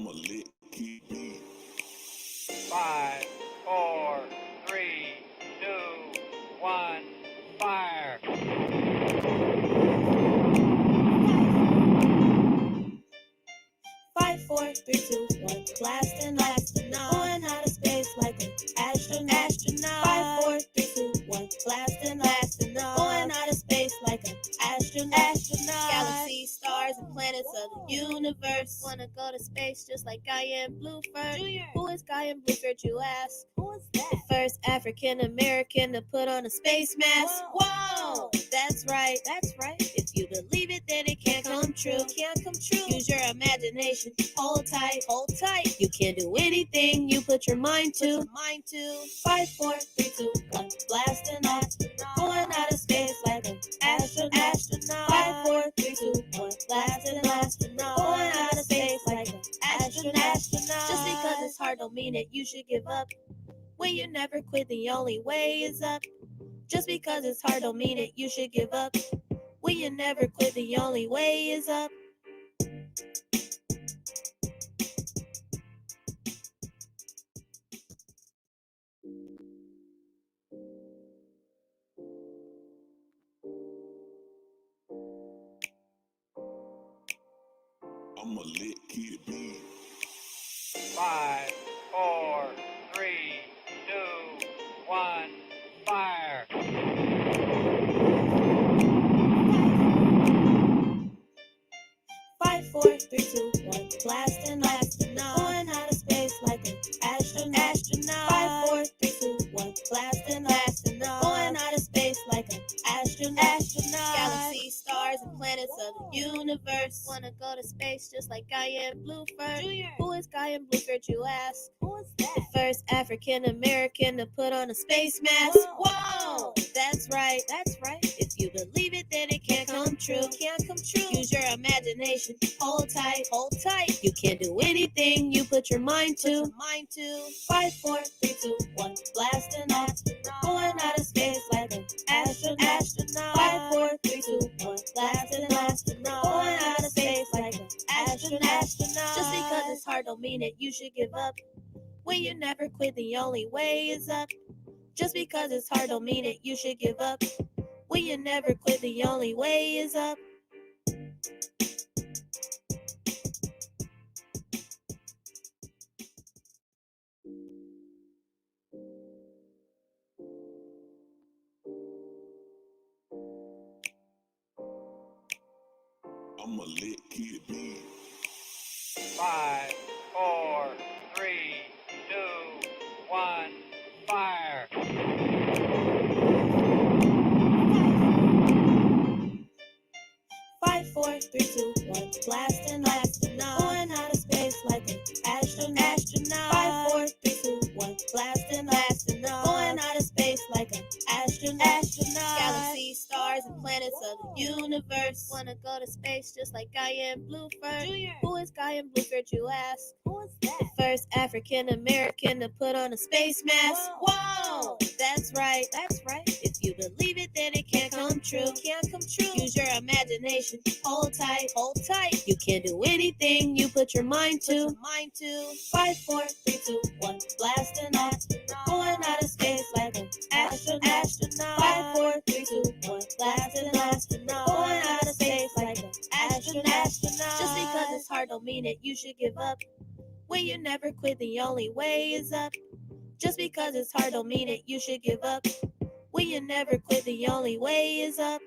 I'm a lit kid. 5, 4, 3, 2, 1, fire. 5, 4, 3, 2, 1, blasting, going out of space like an astronaut. 5, 4, 3, 2, 1, blasting, going out of space like an astronaut. Galaxies, stars, and planets of the universe wanna go to space just like Guion Bluford Jr. Who is Guion Bluford, you ask? Who is that? The first African American to put on a space mask. Whoa! That's right. If you believe it, then it can't come true. Use your imagination. Hold tight. You can't do anything you put your mind to. 5, 4, 3, 2, 1, blasting off. Going out of space like an astronaut. 5, 4, 3, 2, 1, blasting off. Going out of space like an astronaut. Just because it's hard don't mean that you should give up. When you never quit, the only way is up. Just because it's hard don't mean that you should give up. When you never quit, the only way is up. I'm a lit kid. 5, 4, 3, 2, 1, fire. 5, 4, 3, 2, 1, blasting, going out of space like an astronaut. 5, 4, 3, 2, 1, blasting, going out of space like an astronaut. Galaxies, stars, and planets of the universe wanna go to space just like Guion Bluford Jr. Who is Guion Bluford, you ask? Who is that? The first African American to put on a space mask. Whoa! That's right. If you believe it, then it can't come true. Use your imagination. Hold tight. You can't do anything you put your mind to. 5, 4, 3, 2, 1, blasting off. Going out of space like an astronaut. 5, 4, 3, 2, 1, blasting off. Going out of space like an astronaut. Just because it's hard don't mean that you should give up. When you never quit, the only way is up. Just because it's hard don't mean that you should give up. When you never quit, the only way is up. I'm a lit kid. 5, 4, 3, 2, 1, fire. 5, 4, 3, 2, 1, blasting, going out of space like an astronaut. 5, 4, 3, 2, 1, blasting, going out of space like an astronaut. Galaxies, stars, and planets of the universe wanna go to space just like Guion Bluford Jr. Who is Guion Bluford, you ask? Who is that? The first African American to put on a space mask. Whoa! That's right. If you believe it, then it can't come true. Use your imagination. Hold tight. You can't do anything you put your mind to. 5, 4, 3, 2, 1, blasting off. Going out of space like an astronaut. 5, 4, 3, 2, 1, blasting off. Going out of space like an astronaut. Just because it's hard don't mean that you should give up. When you never quit, the only way is up. Just because it's hard don't mean that you should give up. When you never quit, the only way is up.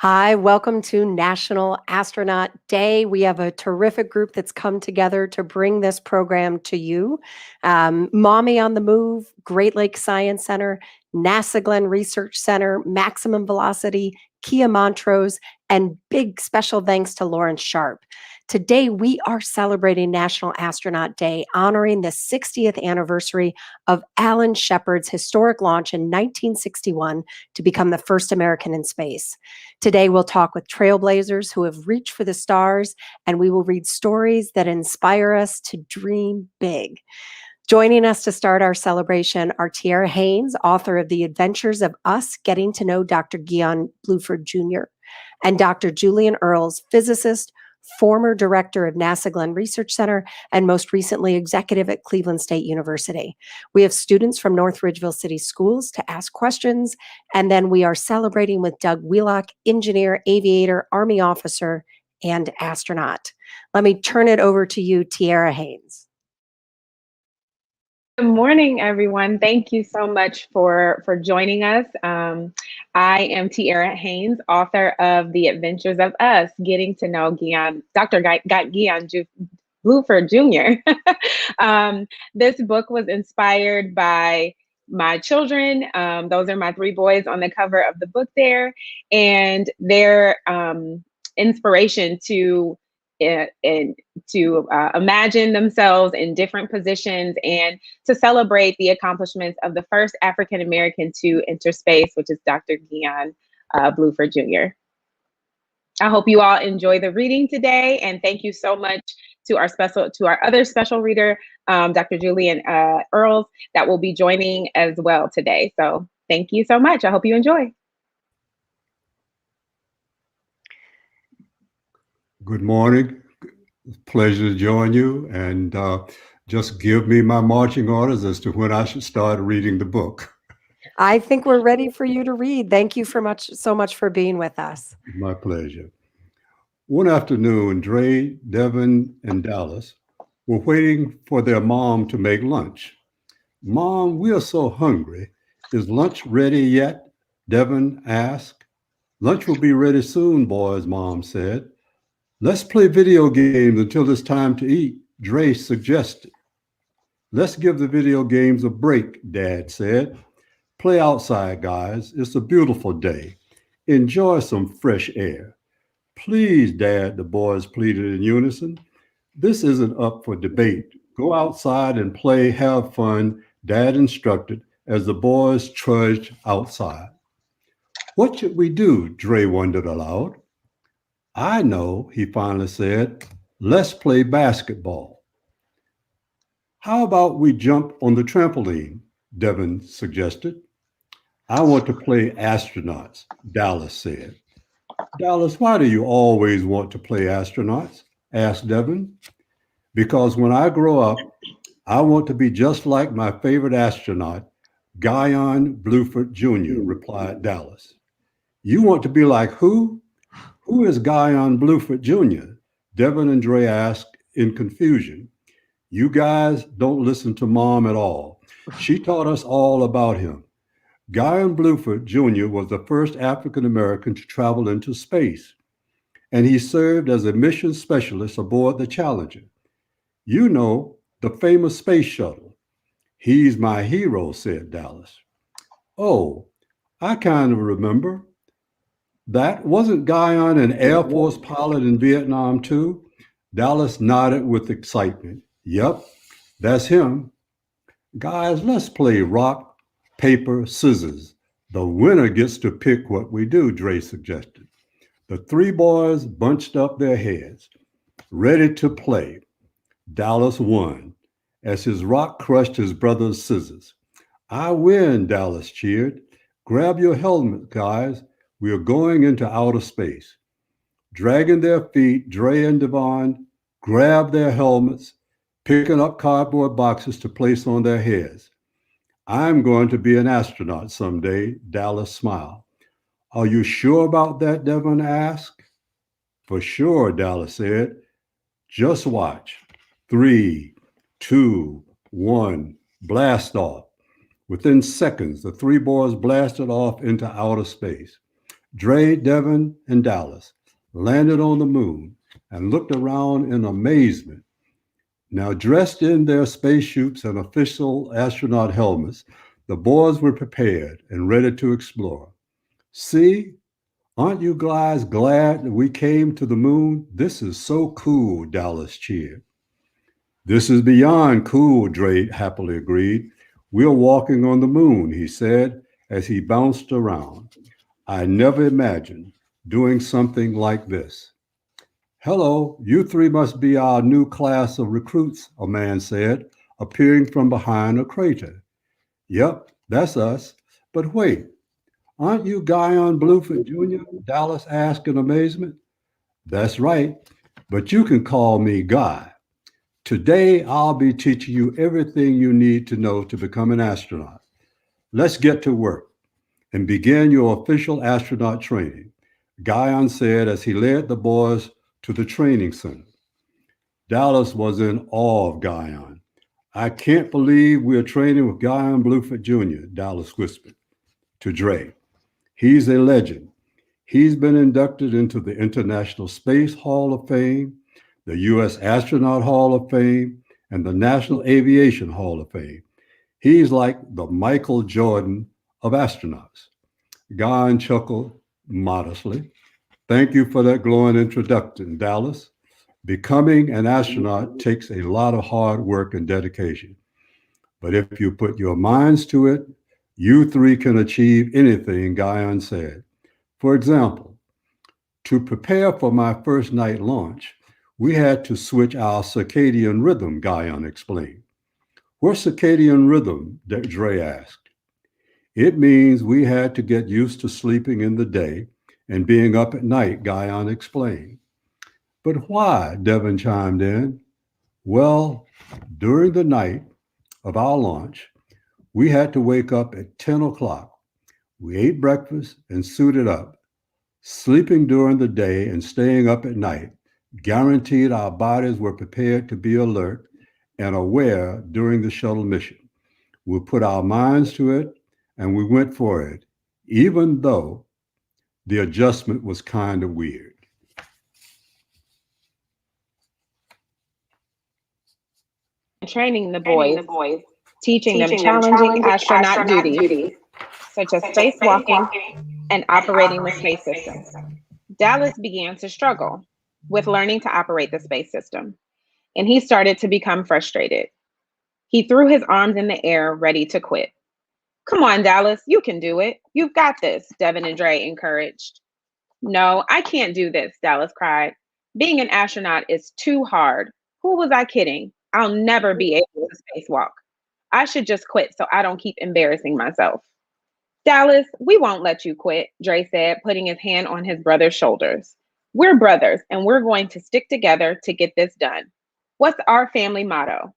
Hi, welcome to National Astronaut Day. We have a terrific group that's come together to bring this program to you. Mommy on the Move, Great Lakes Science Center, NASA Glenn Research Center, Maximum Velocity, Kia Montrose, and big special thanks to Lawrence Sharp. Today, we are celebrating National Astronaut Day, honoring the 60th anniversary of Alan Shepard's historic launch in 1961 to become the first American in space. Today, we'll talk with trailblazers who have reached for the stars, and we will read stories that inspire us to dream big. Joining us to start our celebration are Tierra Haynes, author of The Adventures of Us Getting to Know Dr. Guion Bluford Jr., and Dr. Julian Earls, physicist, former director of NASA Glenn Research Center, and most recently executive at Cleveland State University. We have students from North Ridgeville City Schools to ask questions, and then we are celebrating with Doug Wheelock, engineer, aviator, Army officer, and astronaut. Let me turn it over to you, Tierra Haynes. Good morning, everyone. Thank you so much for joining us. I am Tierra Haynes, author of The Adventures of Us, Getting to Know Dr. Guion Bluford Jr. This book was inspired by my children. Those are my 3 boys on the cover of the book there, and their inspiration to imagine themselves in different positions and to celebrate the accomplishments of the first African American to enter space, which is Dr. Guion Bluford Jr. I hope you all enjoy the reading today, and thank you so much to our other special reader, Dr. Julian Earls, that will be joining as well today. So thank you so much. I hope you enjoy. Good morning. Pleasure to join you, and just give me my marching orders as to when I should start reading the book. I think we're ready for you to read. Thank you so much for being with us. My pleasure. One afternoon, Dre, Devin, and Dallas were waiting for their mom to make lunch. "Mom, we are so hungry. Is lunch ready yet?" Devin asked. "Lunch will be ready soon, boys," Mom said. "Let's play video games until it's time to eat," Dre suggested. "Let's give the video games a break," Dad said. "Play outside, guys. It's a beautiful day. Enjoy some fresh air." "Please, Dad," the boys pleaded in unison. "This isn't up for debate. Go outside and play, have fun," Dad instructed as the boys trudged outside. "What should we do?" Dre wondered aloud. "I know," he finally said. "Let's play basketball." "How about we jump on the trampoline?" Devin suggested. "I want to play astronauts," Dallas said. "Dallas, why do you always want to play astronauts?" asked Devin. "Because when I grow up, I want to be just like my favorite astronaut, Guion Bluford Jr., replied Dallas. "You want to be like who? Who is Guion Bluford Jr.?" Devin and Dre asked in confusion. "You guys don't listen to Mom at all. She taught us all about him. Guion Bluford Jr. was the first African American to travel into space, and he served as a mission specialist aboard the Challenger. You know, the famous space shuttle. He's my hero," said Dallas. "Oh, I kind of remember. That wasn't Guion an Air Force pilot in Vietnam too?" Dallas nodded with excitement. "Yep, that's him. Guys, let's play rock, paper, scissors. The winner gets to pick what we do," Dre suggested. The 3 boys bunched up their heads, ready to play. Dallas won as his rock crushed his brother's scissors. "I win," Dallas cheered. "Grab your helmet, guys. We are going into outer space." Dragging their feet, Dre and Devon grabbed their helmets, picking up cardboard boxes to place on their heads. "I'm going to be an astronaut someday," Dallas smiled. "Are you sure about that?" Devon asked. "For sure," Dallas said. "Just watch. 3, 2, 1, blast off." Within seconds, the 3 boys blasted off into outer space. Dre, Devin, and Dallas landed on the moon and looked around in amazement. Now, dressed in their spacesuits and official astronaut helmets, the boys were prepared and ready to explore. See, aren't you guys glad that we came to the moon? This is so cool, Dallas cheered. This is beyond cool, Dre happily agreed. We're walking on the moon, he said as he bounced around. I never imagined doing something like this. Hello, you three must be our new class of recruits, a man said, appearing from behind a crater. Yep, that's us. But wait, aren't you Guion Bluford Jr.? Dallas asked in amazement. That's right, but you can call me Guy. Today, I'll be teaching you everything you need to know to become an astronaut. Let's get to work and begin your official astronaut training, Guion said as he led the boys to the training center. Dallas was in awe of Guion. I can't believe we're training with Guion Bluford Jr., Dallas whispered to Dre. He's a legend. He's been inducted into the International Space Hall of Fame, the U.S. Astronaut Hall of Fame, and the National Aviation Hall of Fame. He's like the Michael Jordan of astronauts. Guion chuckled modestly. Thank you for that glowing introduction, Dallas. Becoming an astronaut takes a lot of hard work and dedication. But if you put your minds to it, you three can achieve anything, Guion said. For example, to prepare for my first night launch, we had to switch our circadian rhythm, Guion explained. What's circadian rhythm? Dre asked. It means we had to get used to sleeping in the day and being up at night, Guion explained. But why? Devin chimed in. Well, during the night of our launch, we had to wake up at 10 o'clock. We ate breakfast and suited up. Sleeping during the day and staying up at night guaranteed our bodies were prepared to be alert and aware during the shuttle mission. We put our minds to it and we went for it, even though the adjustment was kind of weird. Training the boys, teaching them challenging astronaut duties, such as spacewalking and operating the space system. Dallas began to struggle with learning to operate the space system, and he started to become frustrated. He threw his arms in the air, ready to quit. Come on, Dallas, you can do it. You've got this, Devin and Dre encouraged. No, I can't do this, Dallas cried. Being an astronaut is too hard. Who was I kidding? I'll never be able to spacewalk. I should just quit so I don't keep embarrassing myself. Dallas, we won't let you quit, Dre said, putting his hand on his brother's shoulders. We're brothers, and we're going to stick together to get this done. What's our family motto?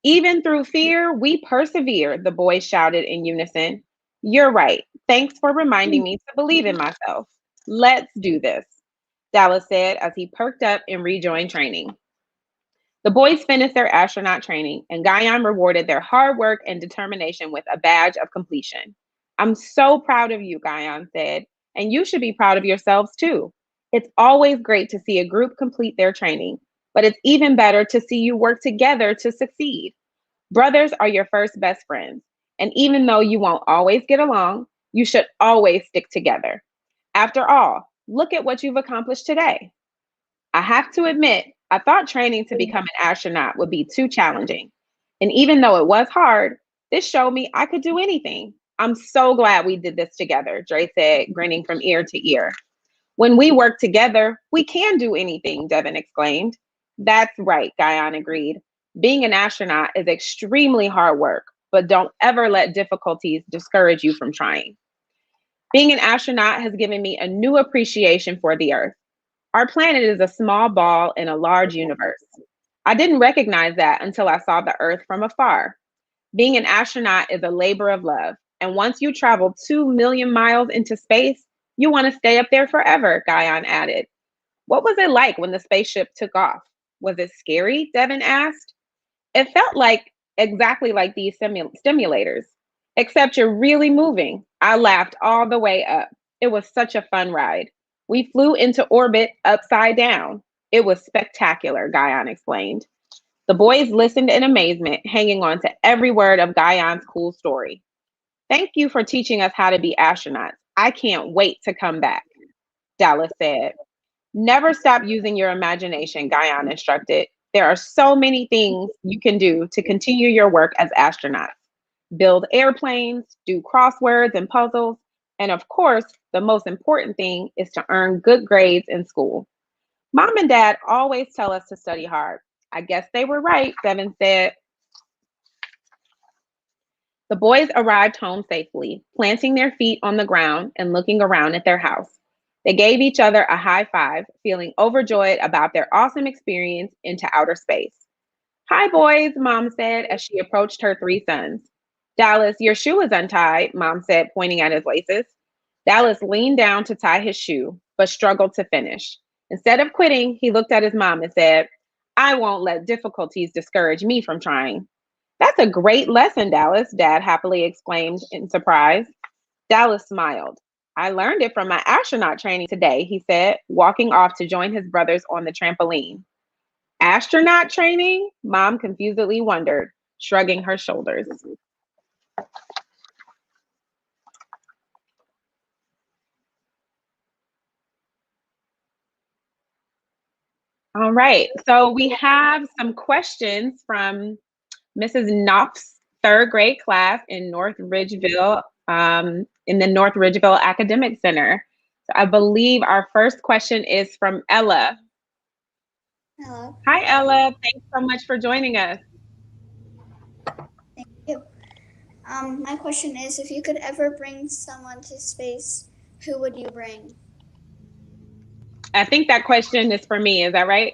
Even through fear, we persevere, the boys shouted in unison. You're right. Thanks for reminding me to believe in myself. Let's do this, Dallas said as he perked up and rejoined training. The boys finished their astronaut training, and Guion rewarded their hard work and determination with a badge of completion. I'm so proud of you, Guion said, and you should be proud of yourselves too. It's always great to see a group complete their training, but it's even better to see you work together to succeed. Brothers are your first best friends, and even though you won't always get along, you should always stick together. After all, look at what you've accomplished today. I have to admit, I thought training to become an astronaut would be too challenging. And even though it was hard, this showed me I could do anything. I'm so glad we did this together, Dre said, grinning from ear to ear. When we work together, we can do anything, Devin exclaimed. That's right, Guion agreed. Being an astronaut is extremely hard work, but don't ever let difficulties discourage you from trying. Being an astronaut has given me a new appreciation for the Earth. Our planet is a small ball in a large universe. I didn't recognize that until I saw the Earth from afar. Being an astronaut is a labor of love. And once you travel 2 million miles into space, you want to stay up there forever, Guion added. What was it like when the spaceship took off? Was it scary? Devin asked. It felt exactly like these simulators, except you're really moving. I laughed all the way up. It was such a fun ride. We flew into orbit upside down. It was spectacular, Guion explained. The boys listened in amazement, hanging on to every word of Guion's cool story. Thank you for teaching us how to be astronauts. I can't wait to come back, Dallas said. Never stop using your imagination, Guion instructed. There are so many things you can do to continue your work as astronauts. Build airplanes, do crosswords and puzzles, and of course, the most important thing is to earn good grades in school. Mom and Dad always tell us to study hard. I guess they were right, Seven said. The boys arrived home safely, planting their feet on the ground and looking around at their house. They gave each other a high five, feeling overjoyed about their awesome experience into outer space. Hi, boys, Mom said as she approached her three sons. Dallas, your shoe is untied, Mom said, pointing at his laces. Dallas leaned down to tie his shoe, but struggled to finish. Instead of quitting, he looked at his mom and said, I won't let difficulties discourage me from trying. That's a great lesson, Dallas, Dad happily exclaimed in surprise. Dallas smiled. I learned it from my astronaut training today, he said, walking off to join his brothers on the trampoline. Astronaut training? Mom confusedly wondered, shrugging her shoulders. All right, so we have some questions from Mrs. Knopf's third grade class in North Ridgeville, in the North Ridgeville Academic Center. So I believe our first question is from Ella. Hello. Hi, Ella. Thanks so much for joining us. Thank you. My question is, if you could ever bring someone to space, who would you bring? I think that question is for me. Is that right?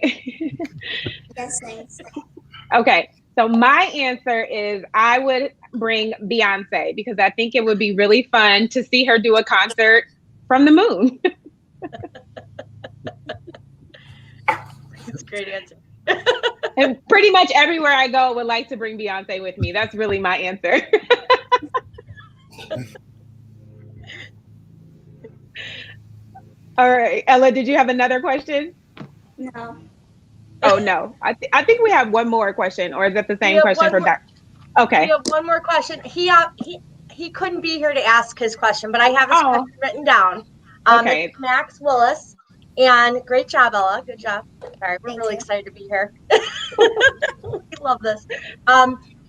Yes, thanks. Okay. So my answer is I would bring Beyonce because I think it would be really fun to see her do a concert from the moon. That's a great answer. And pretty much everywhere I go, would like to bring Beyonce with me. That's really my answer. All right, Ella, did you have another question? No. Oh no, I think we have one more question, or is it the same question for Doc? We Okay. have one more question. He couldn't be here to ask his question, but I have his question written down. Okay. It's Max Willis, and great job, Ella. Good job. Sorry, we're Thank really you. excited to be here. We love this.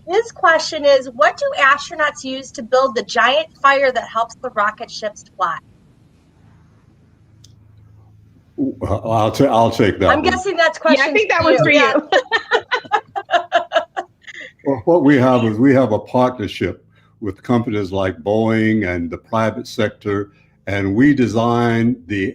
His question is, what do astronauts use to build the giant fire that helps the rocket ships fly? I'll take that. I'm guessing that's question. Yeah, I think that was for you. Well, what we have is we have a partnership with companies like Boeing and the private sector, and we design the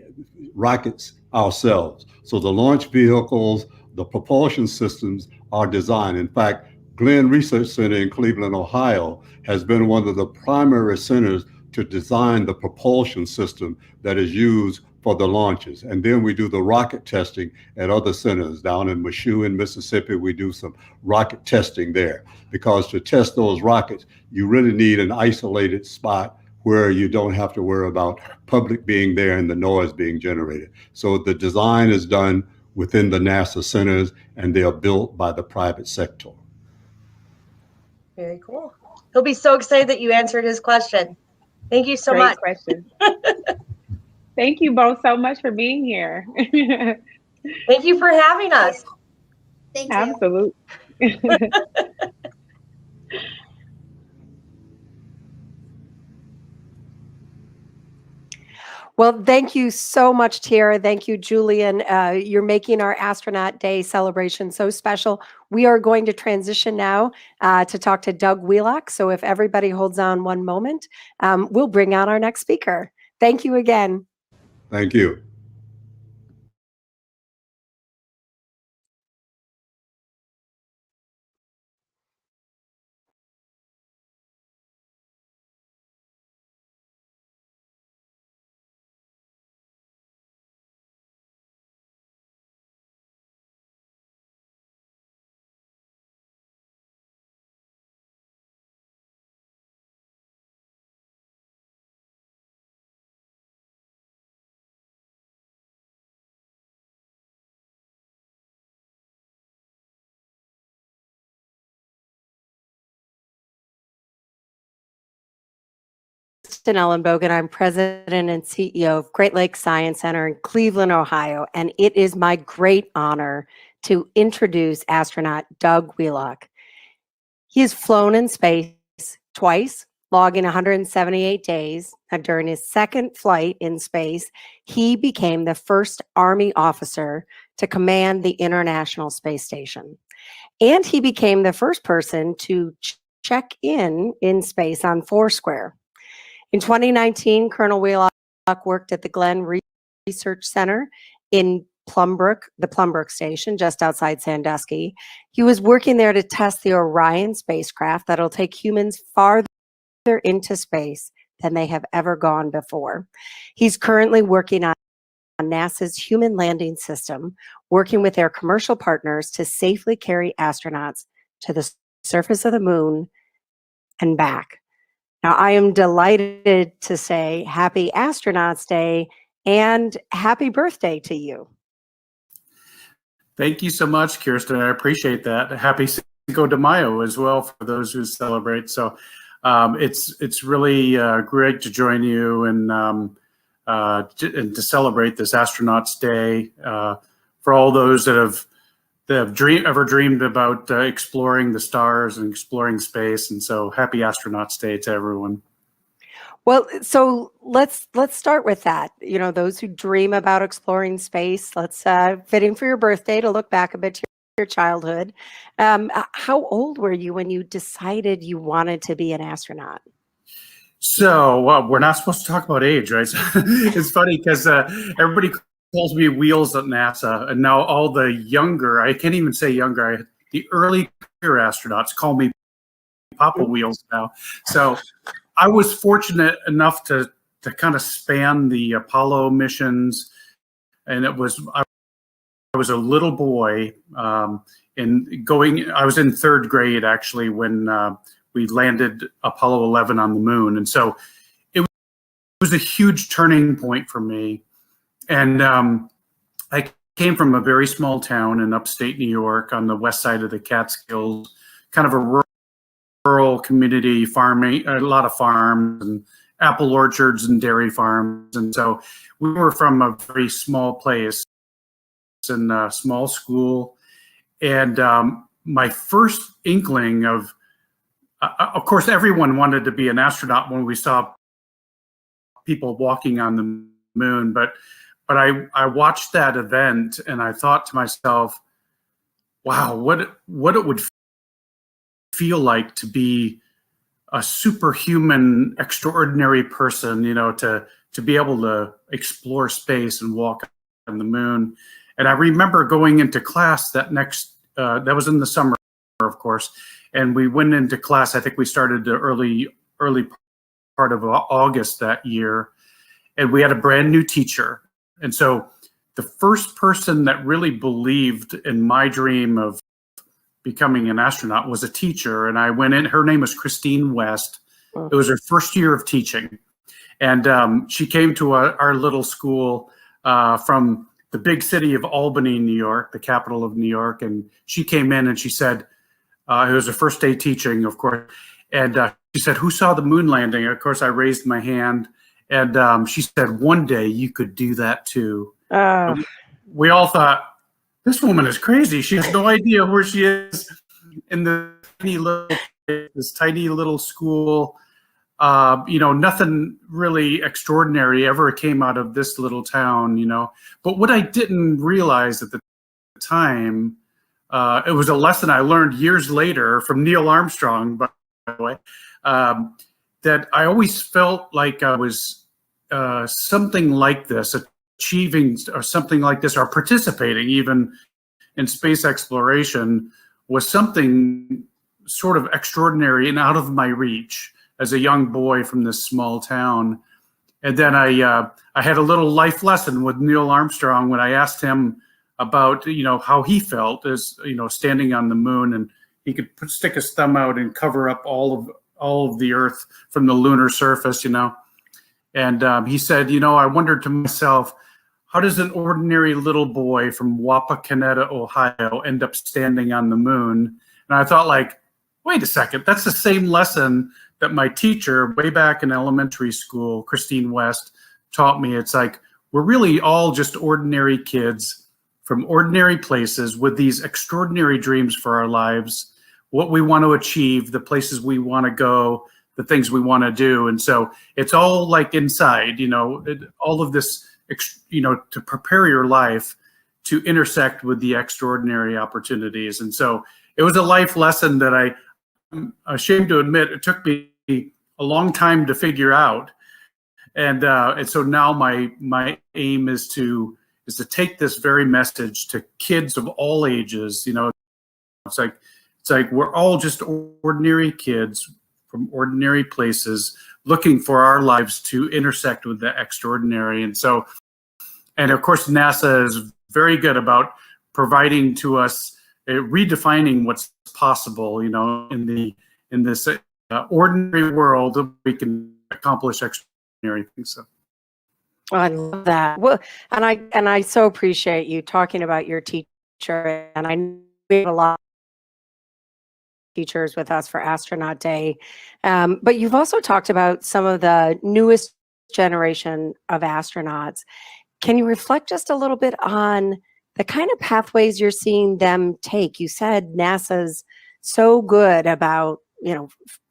rockets ourselves. So the launch vehicles, the propulsion systems are designed. In fact, Glenn Research Center in Cleveland, Ohio, has been one of the primary centers to design the propulsion system that is used for the launches. And then we do the rocket testing at other centers. Down in Michoud in Mississippi, we do some rocket testing there, because to test those rockets, you really need an isolated spot where you don't have to worry about public being there and the noise being generated. So the design is done within the NASA centers, and they are built by the private sector. Very cool. He'll be so excited that you answered his question. Thank you so much. Great question. Thank you both so much for being here. Thank you for having us. Thank you. Absolutely. Well, thank you so much, Tierra. Thank you, Julian. You're making our Astronaut Day celebration so special. We are going to transition now to talk to Doug Wheelock. So if everybody holds on one moment, we'll bring out our next speaker. Thank you again. Thank you. Ellen Bogan. I'm president and CEO of Great Lakes Science Center in Cleveland, Ohio, and it is my great honor to introduce astronaut Doug Wheelock. He has flown in space twice, logging 178 days. And during his second flight in space, he became the first Army officer to command the International Space Station. And he became the first person to check in space on Foursquare. In 2019, Colonel Wheelock worked at the Glenn Research Center in the Plumbrook Station, just outside Sandusky. He was working there to test the Orion spacecraft that'll take humans farther into space than they have ever gone before. He's currently working on NASA's human landing system, working with their commercial partners to safely carry astronauts to the surface of the moon and back. Now, I am delighted to say Happy Astronauts Day and happy birthday to you. Thank you so much, Kirsten. I appreciate that. Happy Cinco de Mayo as well for those who celebrate. So it's really great to join you and to celebrate this Astronauts Day for all those that have ever dreamed about exploring the stars and exploring space. And so happy Astronauts Day to everyone. Well, so let's start with that. You know, those who dream about exploring space, let's fitting for your birthday to look back a bit to your childhood. How old were you when you decided you wanted to be an astronaut? So we're not supposed to talk about age, right? It's funny because everybody calls me Wheels at NASA, and now all the younger, I can't even say younger, the early career astronauts call me Papa Wheels now. So I was fortunate enough to kind of span the Apollo missions, and I was a little boy I was in third grade actually when we landed Apollo 11 on the moon. And so it was a huge turning point for me. And I came from a very small town in upstate New York on the west side of the Catskills, kind of a rural community, farming, a lot of farms and apple orchards and dairy farms. And so we were from a very small place in a small school. And my first inkling of course, everyone wanted to be an astronaut when we saw people walking on the moon. But I watched that event and I thought to myself, wow, what it would feel like to be a superhuman, extraordinary person, you know, to be able to explore space and walk on the moon. And I remember going into class that was in the summer, of course, and we went into class. I think we started the early part of August that year, and we had a brand new teacher. And so the first person that really believed in my dream of becoming an astronaut was a teacher. And I went in, her name was Christine West. It was her first year of teaching. And she came to our little school from the big city of Albany, New York, the capital of New York. And she came in and she said, it was her first day teaching, of course. And she said, "Who saw the moon landing?" Of course, I raised my hand. And she said, "One day you could do that too." We all thought, this woman is crazy. She has no idea where she is in this tiny little school. You know, nothing really extraordinary ever came out of this little town, you know. But what I didn't realize at the time, it was a lesson I learned years later from Neil Armstrong, by the way, that I always felt like I was something like this, achieving or something like this, or participating even in space exploration was something sort of extraordinary and out of my reach as a young boy from this small town. And then I had a little life lesson with Neil Armstrong when I asked him about, you know, how he felt as, you know, standing on the moon, and he could stick his thumb out and cover up all of the Earth from the lunar surface, you know. And he said, you know, I wondered to myself, how does an ordinary little boy from Wapakoneta, Ohio, end up standing on the moon? And I thought, like, wait a second, that's the same lesson that my teacher way back in elementary school, Christine West, taught me. It's like we're really all just ordinary kids from ordinary places with these extraordinary dreams for our lives, what we want to achieve, the places we want to go, the things we want to do. And so it's all like inside, all of this, to prepare your life to intersect with the extraordinary opportunities. And so it was a life lesson that I'm ashamed to admit it took me a long time to figure out. And so now my aim is to take this very message to kids of all ages. It's like we're all just ordinary kids from ordinary places looking for our lives to intersect with the extraordinary. And of course, NASA is very good about providing to us, redefining what's possible, in this ordinary world, we can accomplish extraordinary things. So. I love that. Well, and I so appreciate you talking about your teacher, and I know we have a lot of teachers with us for Astronaut Day, but you've also talked about some of the newest generation of astronauts. Can you reflect just a little bit on the kind of pathways you're seeing them take? You said NASA's so good about,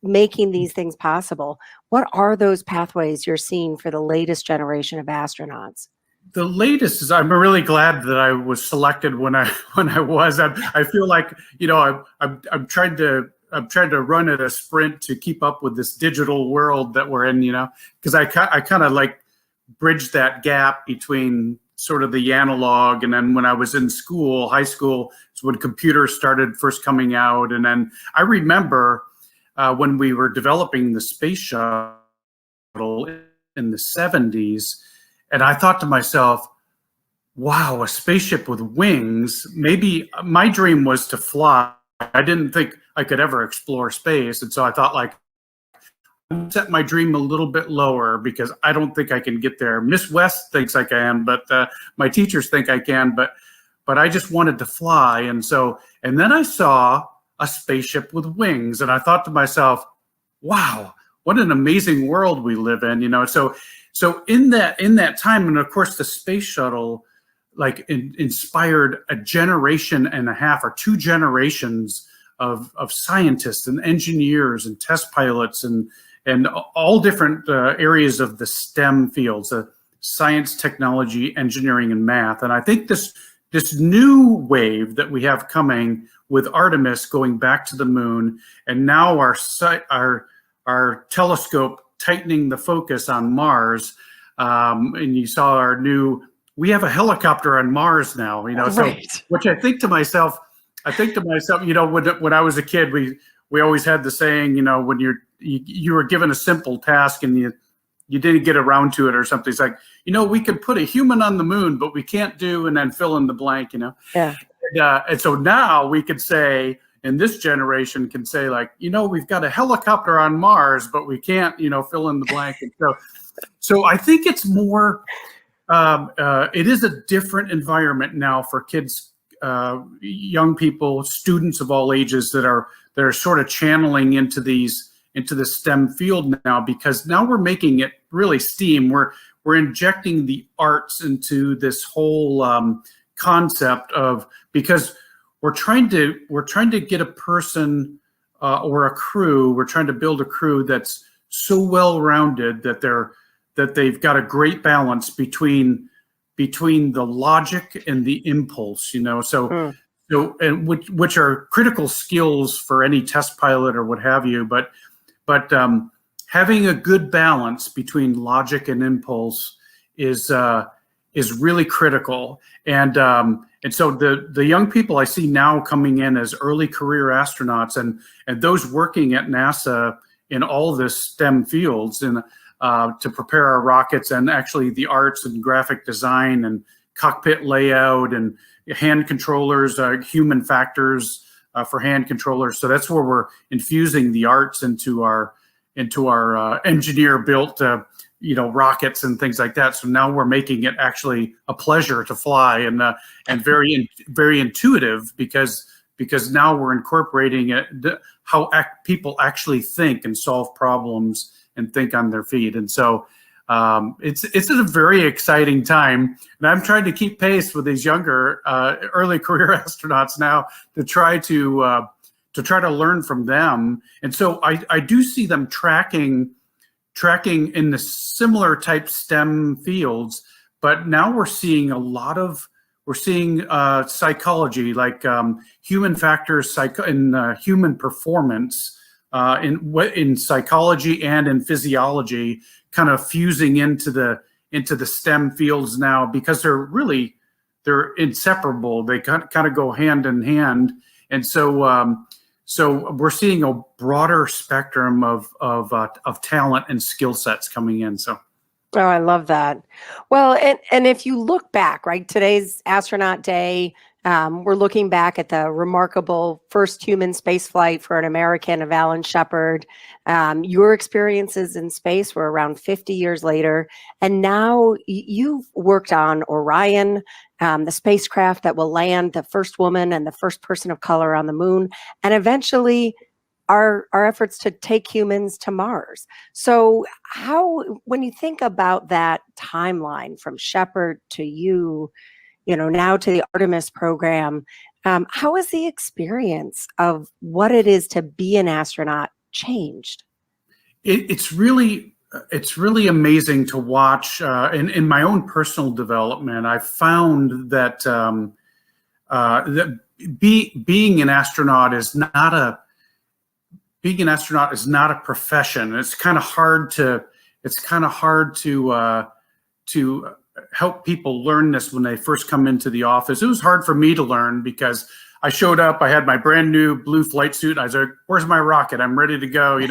making these things possible. What are those pathways you're seeing for the latest generation of astronauts? The latest is, I'm really glad that I was selected when I was. I feel like, I'm trying to run at a sprint to keep up with this digital world that we're in, because I kind of like bridge that gap between sort of the analog, and then when I was in school, high school, is when computers started first coming out. And then I remember when we were developing the space shuttle in the 70s, and I thought to myself, wow, a spaceship with wings. Maybe my dream was to fly. I didn't think I could ever explore space. And so I thought, like, set my dream a little bit lower because I don't think I can get there. Miss West thinks I can, but my teachers think I can, but I just wanted to fly. And then I saw a spaceship with wings, and I thought to myself, wow, what an amazing world we live in, So in that time, and of course the space shuttle like inspired a generation and a half or 2 generations of scientists and engineers and test pilots and all different areas of the STEM fields, science, technology, engineering, and math. And I think this new wave that we have coming with Artemis going back to the moon, and now our telescope tightening the focus on Mars, and you saw we have a helicopter on Mars now, Right. So which I think to myself, when I was a kid, we always had the saying, when you were given a simple task and you didn't get around to it or something. It's like, we could put a human on the moon, but we can't do, and then fill in the blank, Yeah. And so now we could say, and this generation can say, like, we've got a helicopter on Mars, but we can't, fill in the blank. And so I think it's more, it is a different environment now for kids, young people, students of all ages that are sort of channeling into the STEM field now, because now we're making it really STEAM. We're injecting the arts into this whole concept of, because we're trying to get a person or a crew. We're trying to build a crew that's so well-rounded that they've got a great balance between the logic and the impulse. So and which are critical skills for any test pilot or what have you. But having a good balance between logic and impulse is really critical. And so the young people I see now coming in as early career astronauts, and those working at NASA in all the STEM fields, and to prepare our rockets, and actually the arts and graphic design and cockpit layout and hand controllers, human factors for hand controllers. So that's where we're infusing the arts into our engineer-built rockets and things like that. So now we're making it actually a pleasure to fly, and very very intuitive, because because now we're incorporating it, how people actually think and solve problems and think on their feet. And so it's a very exciting time, and I'm trying to keep pace with these younger early career astronauts now to try to learn from them. And so I do see them tracking in the similar type STEM fields, but now we're seeing psychology, like human factors in human performance in psychology and in physiology, kind of fusing into the STEM fields now, because they're inseparable. They kind of go hand in hand, and so we're seeing a broader spectrum of talent and skill sets coming in. So. Oh, I love that. Well, and if you look back, right, today's Astronaut Day, we're looking back at the remarkable first human space flight for an American of Alan Shephard. Your experiences in space were around 50 years later, and now you've worked on Orion, the spacecraft that will land the first woman and the first person of color on the moon, and eventually our efforts to take humans to Mars. So when you think about that timeline from Shephard to you, now to the Artemis program, how has the experience of what it is to be an astronaut changed? It's really amazing to watch. In my own personal development, I've found that being an astronaut is not a profession. It's kind of hard to help people learn this when they first come into the office. It was hard for me to learn because I showed up, I had my brand new blue flight suit, and I was like, "Where's my rocket? I'm ready to go," And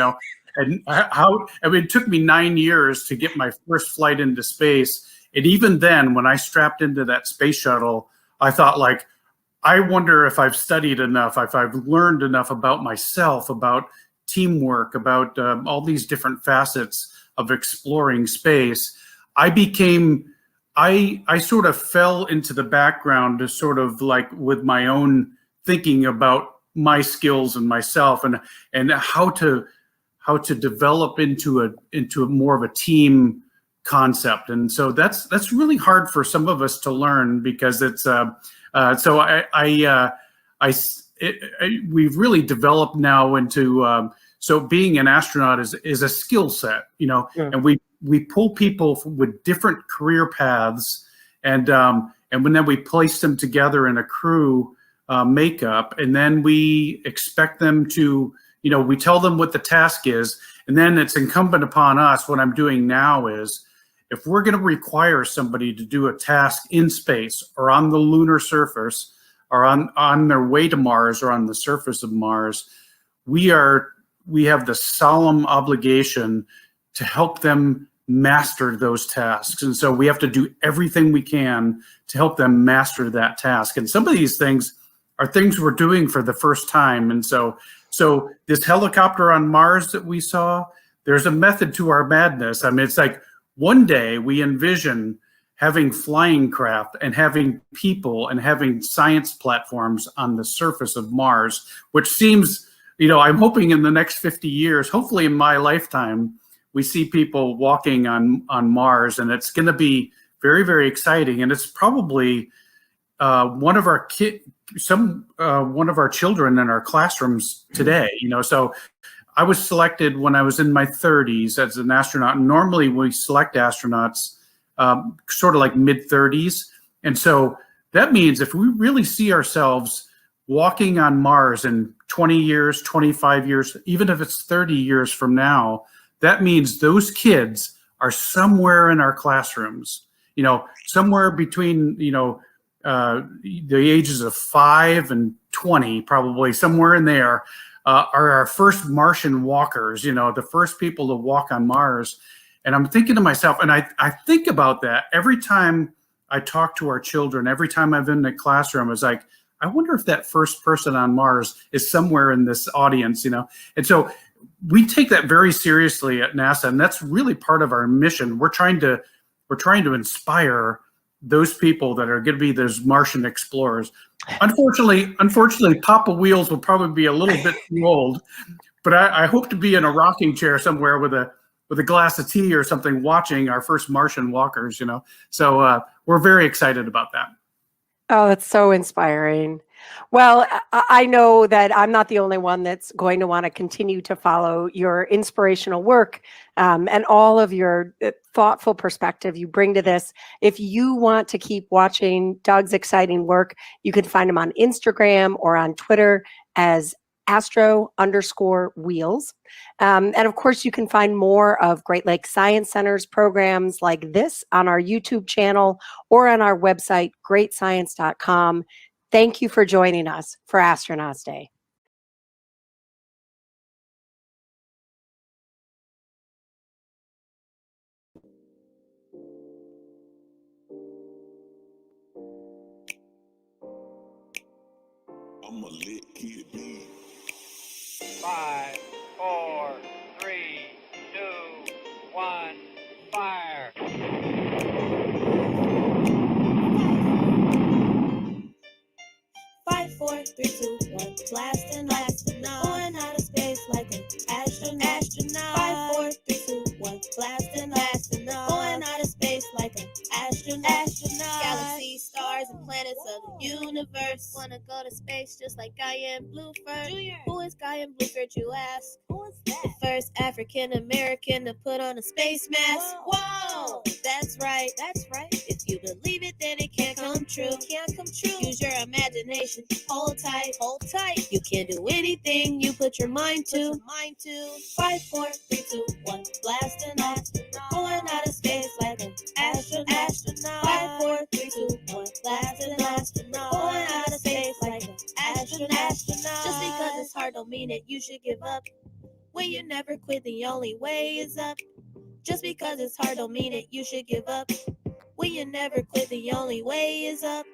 it took me 9 years to get my first flight into space. And even then, when I strapped into that space shuttle, I thought, like, I wonder if I've studied enough, if I've learned enough about myself, about teamwork, about all these different facets of exploring space. I sort of fell into the background to sort of like with my own thinking about my skills and myself and how to develop into a more of a team concept. And so that's really hard for some of us to learn, because it's we've really developed now into so being an astronaut is a skill set, Yeah. and we pull people with different career paths, and then we place them together in a crew makeup, and then we expect them to, we tell them what the task is, and then it's incumbent upon us. What I'm doing now is, if we're going to require somebody to do a task in space or on the lunar surface or on their way to Mars or on the surface of Mars, we have the solemn obligation to help them master those tasks. And so we have to do everything we can to help them master that task. And some of these things are things we're doing for the first time. And so this helicopter on Mars that we saw, there's a method to our madness. I mean, it's like one day we envision having flying craft and having people and having science platforms on the surface of Mars, which seems, I'm hoping in the next 50 years, hopefully in my lifetime, we see people walking on Mars, and it's going to be very, very exciting. And it's probably one of our children in our classrooms today. So I was selected when I was in my 30s as an astronaut. And normally we select astronauts sort of like mid-30s, and so that means if we really see ourselves walking on Mars in 20 years, 25 years, even if it's 30 years from now, that means those kids are somewhere in our classrooms, somewhere between, the ages of 5 and 20, probably somewhere in there, are our first Martian walkers, the first people to walk on Mars. And I'm thinking to myself, and I think about that every time I talk to our children, every time I'm in the classroom, it's like, I wonder if that first person on Mars is somewhere in this audience, And so we take that very seriously at NASA, and that's really part of our mission. We're trying to inspire those people that are going to be those Martian explorers. Unfortunately, Papa Wheels will probably be a little bit too old, but I hope to be in a rocking chair somewhere with a glass of tea or something, watching our first Martian walkers. So we're very excited about that. Oh, that's so inspiring. Well, I know that I'm not the only one that's going to want to continue to follow your inspirational work and all of your thoughtful perspective you bring to this. If you want to keep watching Doug's exciting work, you can find him on Instagram or on Twitter as astro_wheels. And of course, you can find more of Great Lakes Science Center's programs like this on our YouTube channel or on our website, greatscience.com. Thank you for joining us for Astronauts Day. I'm a lit kid, man. 5, 4, 3, 2, 1, fire. 5, 4, 3, 2, 1, blasting off. Going out of space like an astronaut. 5, 4, 3, 2, 1, blasting off. Going out of space like an astronaut. Galaxies, stars, and planets of the universe. Wanna go to space just like Guion Bluford Jr. Who is Guion Bluford, you ask? Who is that? The first African American to put on a space mask. Whoa! That's right. If you believe it, then it can't come true. Use your imagination. Hold tight. You can do anything you put your mind to. 5, 4, 3, 2, 1, blasting off. Going out of space like an astronaut. 5, 4, 3, 2, 1, blasting off. Going out of space like an astronaut. Just because it's hard don't mean that you should give up. When you never quit, the only way is up. Just because it's hard don't mean that you should give up. When you never quit, the only way is up.